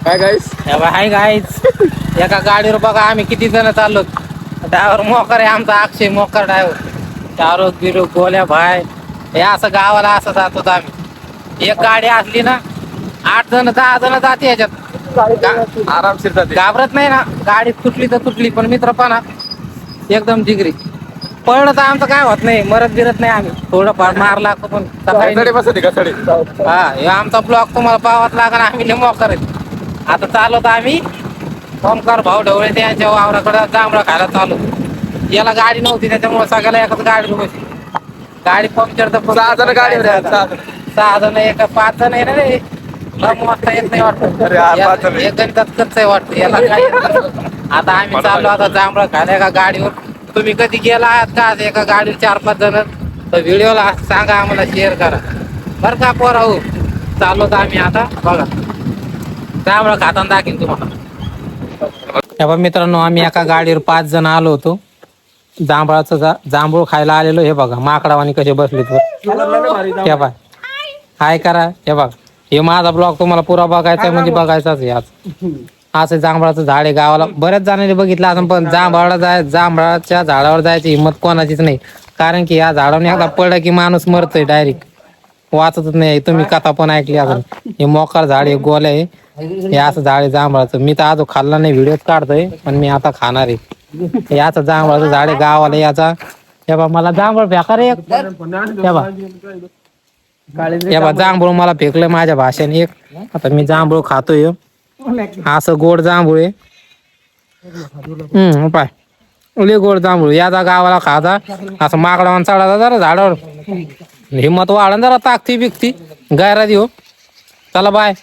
काय गाईस हाय गाईच. एका गाडीवर बघा आम्ही किती जण चाललो. ड्रायव्हर मोकर आहे आमचा, अक्षय मोकर ड्रायव्हर. शाहरुख बिरुख गोल्या भाय हे असं गावाला असं जातो आम्ही. एक गाडी असली ना 8 जण 10 जण जाते याच्यात. आरामशीर जाते. घाबरत नाही ना, गाडी तुटली तर तुटली, पण मित्रपणा एकदम जिगरी. पळलं तर आमचं काय होत नाही, मरत बिरत नाही आम्ही. थोडंफार मार लागतो पण सकाळी बसते का सडी? हा हे आमचा ब्लॉक तुम्हाला पाहावाच लागणार. आम्ही लय मोकर आहेत. आता चालवतो आम्ही ओमकार भाऊ ढवळे त्यांच्या वावराकडे जांभळा खायला चालू. याला गाडी नव्हती त्याच्यामुळे सगळ्याला एकच गाडी बसली. गाडी पंक्चर तर 6 जण गाडी 6 जण एका 5 जण आहे ना रे. वाजता येत नाही वाटतं. एक गणितात कच्च आहे वाटतं याला आता आम्ही चाललो आता जांभळा खायला एका गाडीवर. तुम्ही कधी गेला आहात का एका गाडीवर 4-5 जण तर व्हिडिओला सांगा, आम्हाला शेअर करा बरं का पोरा. हो चाललो तर आम्ही आता बघा जांभळा खाताना दाखीन तुम्हाला. मित्रांनो आम्ही एका गाडीवर 5 जण आलो होतो. जांभळाचं जांभूळ खायला आलेलो. हे बघा माकडावानी कसे बसले हे बघ. हाय करा. हे बघ हे माझा ब्लॉग तुम्हाला पुरा बघायचा म्हणजे बघायचाच आहे. आज असं जांभळाचं झाड आहे गावाला. बऱ्याच जणांनी बघितलं असं, पण जांभळाच्या झाडावर जायची हिंमत कोणाचीच नाही. कारण की या झाडावर एकदा पडलं की माणूस मरतोय डायरेक्ट, वाचतच नाही. तुम्ही कथा पण ऐकली असेल. हे मोकार झाड आहे, गोल आहे. हे असं झाड आहे जांभळाचं. मी तर अजून खाल्ला नाही, व्हिडिओ काढतोय पण मी आता खाणार आहे. याचं जांभळाचं झाड आहे गावाला याचा. हे बा मला जांभळ फेका रे. हे बा जांभूळ मला फेकलं माझ्या भाषेने एक. आता मी जांभूळ खातोय. असं गोड जांभूळ आहे. पाय लय गोड जांभूळ. याचा गावाला खाता असं माकडावान चढायचा जरा झाडावर. हिंमत वाढन जरा, ताकती बिकती गायरा देऊ. चला बाय.